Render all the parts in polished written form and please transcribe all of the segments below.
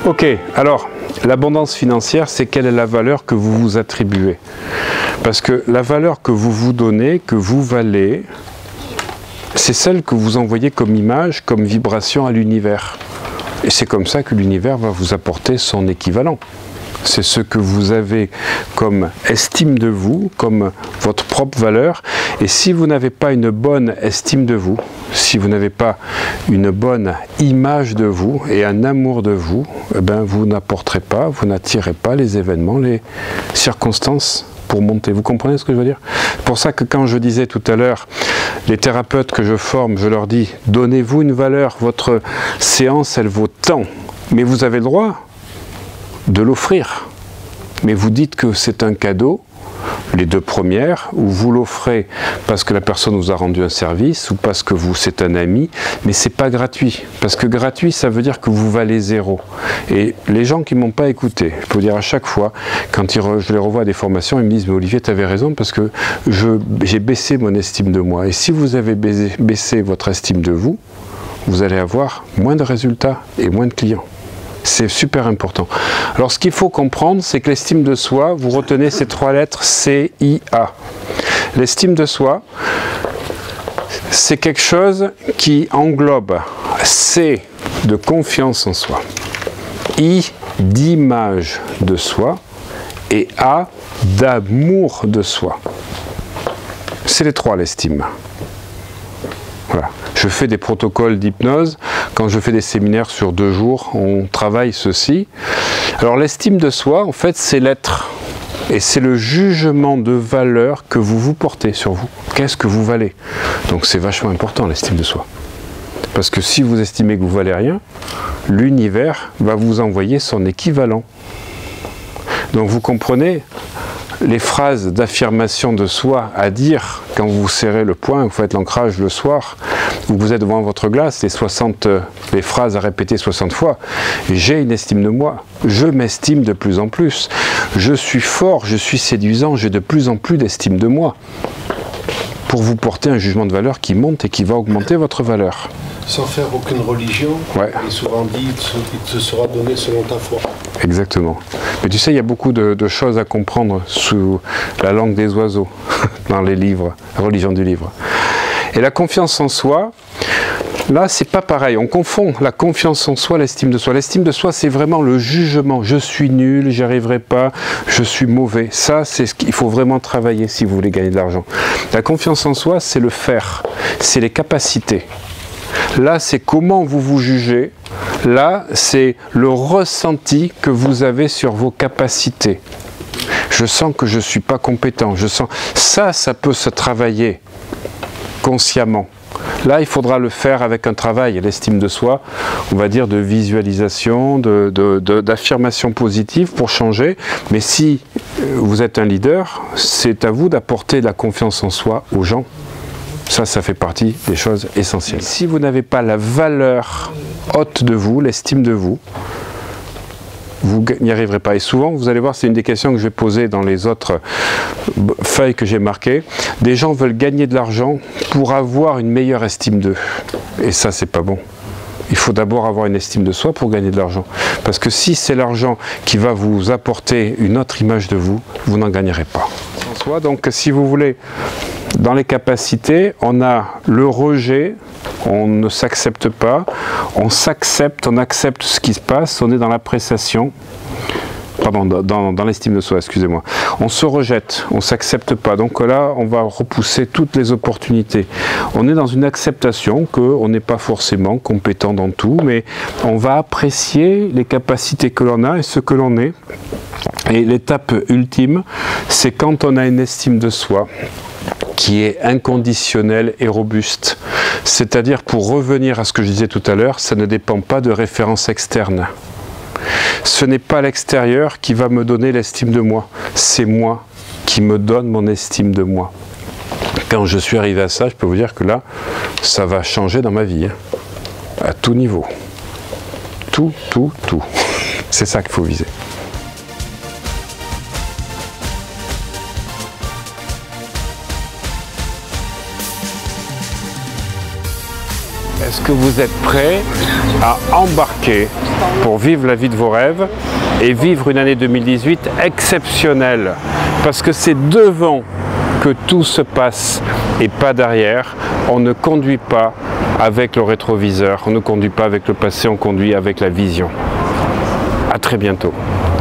Ok, alors, l'abondance financière, c'est quelle est la valeur que vous vous attribuez? Parce que la valeur que vous vous donnez, que vous valez, c'est celle que vous envoyez comme image, comme vibration à l'univers. Et c'est comme ça que l'univers va vous apporter son équivalent. C'est ce que vous avez comme estime de vous, comme votre propre valeur. Et si vous n'avez pas une bonne estime de vous, si vous n'avez pas une bonne image de vous et un amour de vous, eh ben vous n'apporterez pas, vous n'attirez pas les événements, les circonstances pour monter. Vous comprenez ce que je veux dire? C'est pour ça que quand je disais tout à l'heure, les thérapeutes que je forme, je leur dis, donnez-vous une valeur, votre séance, elle vaut tant. Mais vous avez le droit de l'offrir. Mais vous dites que c'est un cadeau, les deux premières, ou vous l'offrez parce que la personne vous a rendu un service, ou parce que c'est un ami, mais c'est pas gratuit. Parce que gratuit, ça veut dire que vous valez zéro. Et les gens qui m'ont pas écouté, je peux vous dire à chaque fois, quand je les revois à des formations, ils me disent, mais Olivier, tu avais raison, parce que j'ai baissé mon estime de moi. Et si vous avez baissé votre estime de vous, vous allez avoir moins de résultats et moins de clients. C'est super important. Alors, ce qu'il faut comprendre, c'est que l'estime de soi, vous retenez ces trois lettres C-I-A. L'estime de soi, c'est quelque chose qui englobe C de confiance en soi, I d'image de soi et A d'amour de soi. C'est les trois, l'estime. Voilà. Je fais des protocoles d'hypnose. Quand je fais des séminaires sur 2 jours, on travaille ceci. Alors l'estime de soi, en fait, c'est l'être. Et c'est le jugement de valeur que vous vous portez sur vous. Qu'est-ce que vous valez? Donc c'est vachement important, l'estime de soi. Parce que si vous estimez que vous valez rien, l'univers va vous envoyer son équivalent. Donc vous comprenez les phrases d'affirmation de soi à dire quand vous serrez le poing, vous faites l'ancrage le soir, ou vous êtes devant votre glace, les phrases à répéter 60 fois. J'ai une estime de moi, je m'estime de plus en plus, je suis fort, je suis séduisant, j'ai de plus en plus d'estime de moi. Pour vous porter un jugement de valeur qui monte et qui va augmenter votre valeur. Sans faire aucune religion, ouais. Il est souvent dit qu'il te sera donné selon ta foi. Exactement. Mais tu sais, il y a beaucoup de choses à comprendre sous la langue des oiseaux, dans les livres, la religion du livre. Et la confiance en soi, là, c'est pas pareil. On confond la confiance en soi, l'estime de soi. L'estime de soi, c'est vraiment le jugement. Je suis nul, j'y arriverai pas, je suis mauvais. Ça, c'est ce qu'il faut vraiment travailler si vous voulez gagner de l'argent. La confiance en soi, c'est le faire, c'est les capacités. Là, c'est comment vous vous jugez. Là, c'est le ressenti que vous avez sur vos capacités. Je sens que je ne suis pas compétent. Je sens... Ça peut se travailler consciemment. Là, il faudra le faire avec un travail, l'estime de soi, on va dire de visualisation, d'affirmation positive pour changer. Mais si vous êtes un leader, c'est à vous d'apporter de la confiance en soi aux gens. Ça fait partie des choses essentielles. Si vous n'avez pas la valeur haute de vous, l'estime de vous, vous n'y arriverez pas. Et souvent, vous allez voir, c'est une des questions que je vais poser dans les autres feuilles que j'ai marquées. Des gens veulent gagner de l'argent pour avoir une meilleure estime d'eux. Et ça, c'est pas bon. Il faut d'abord avoir une estime de soi pour gagner de l'argent. Parce que si c'est l'argent qui va vous apporter une autre image de vous, vous n'en gagnerez pas. Donc, si vous voulez, dans les capacités, on a le rejet, on ne s'accepte pas, on s'accepte, on accepte ce qui se passe, on est dans l'appréciation, pardon, dans l'estime de soi, excusez-moi. On se rejette, on ne s'accepte pas, donc là, on va repousser toutes les opportunités. On est dans une acceptation qu'on n'est pas forcément compétent dans tout, mais on va apprécier les capacités que l'on a et ce que l'on est. Et l'étape ultime, c'est quand on a une estime de soi qui est inconditionnelle et robuste. C'est-à-dire, pour revenir à ce que je disais tout à l'heure, ça ne dépend pas de références externes. Ce n'est pas l'extérieur qui va me donner l'estime de moi, c'est moi qui me donne mon estime de moi. Quand je suis arrivé à ça, je peux vous dire que là, ça va changer dans ma vie, hein, à tout niveau. Tout. C'est ça qu'il faut viser. est-ce que vous êtes prêt à embarquer pour vivre la vie de vos rêves et vivre une année 2018 exceptionnelle? Parce que c'est devant que tout se passe et pas derrière. On ne conduit pas avec le rétroviseur, on ne conduit pas avec le passé, on conduit avec la vision. À très bientôt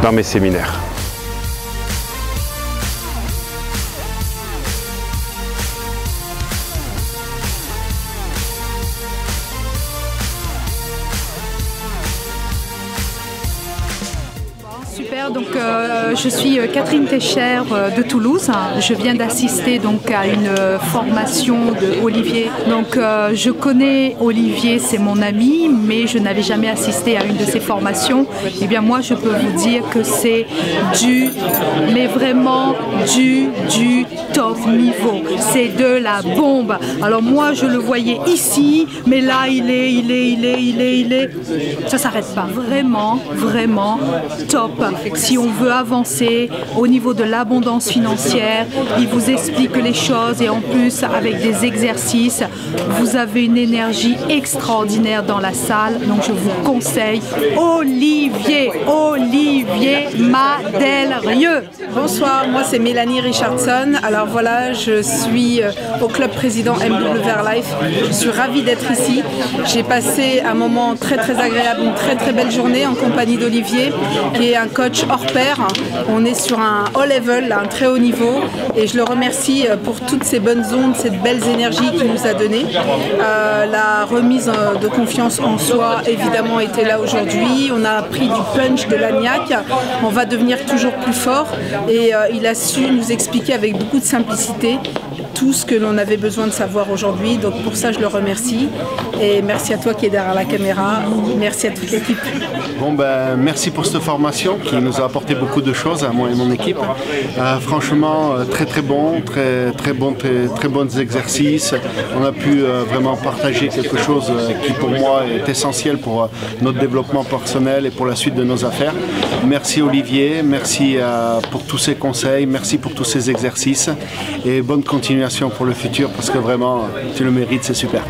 dans mes séminaires. Super, donc je suis Catherine Técher de Toulouse. Je viens d'assister donc à une formation de Olivier. Donc je connais Olivier, c'est mon ami, mais je n'avais jamais assisté à une de ses formations. Eh bien moi je peux vous dire que c'est mais vraiment du top niveau. C'est de la bombe. Alors moi je le voyais ici, mais là il est. Ça s'arrête pas. Vraiment, vraiment top. Si on veut avancer au niveau de l'abondance financière, il vous explique les choses et en plus avec des exercices, vous avez une énergie extraordinaire dans la salle. Donc je vous conseille Olivier Madelieu. Bonsoir, moi c'est Mélanie Richardson. Alors voilà, je suis au club président MW Life. Je suis ravie d'être ici. J'ai passé un moment très agréable, une très belle journée en compagnie d'Olivier, qui est un coach hors pair. On est sur un haut level, un très haut niveau, et je le remercie pour toutes ces bonnes ondes, ces belles énergies qu'il nous a données. La remise de confiance en soi, évidemment, était là aujourd'hui. On a pris du punch, de l'agnac. On va devenir toujours plus fort, et il a su nous expliquer avec beaucoup de simplicité tout ce que l'on avait besoin de savoir aujourd'hui. Donc pour ça, je le remercie. Et merci à toi qui es derrière la caméra. Merci à toute l'équipe. Bon, merci pour cette formation qui nous a apporté beaucoup de choses à moi et mon équipe. Franchement, très bons exercices. On a pu vraiment partager quelque chose qui pour moi est essentiel pour notre développement personnel et pour la suite de nos affaires. Merci Olivier, merci pour tous ces conseils, merci pour tous ces exercices et bonne continuation pour le futur parce que vraiment tu le mérites, c'est super.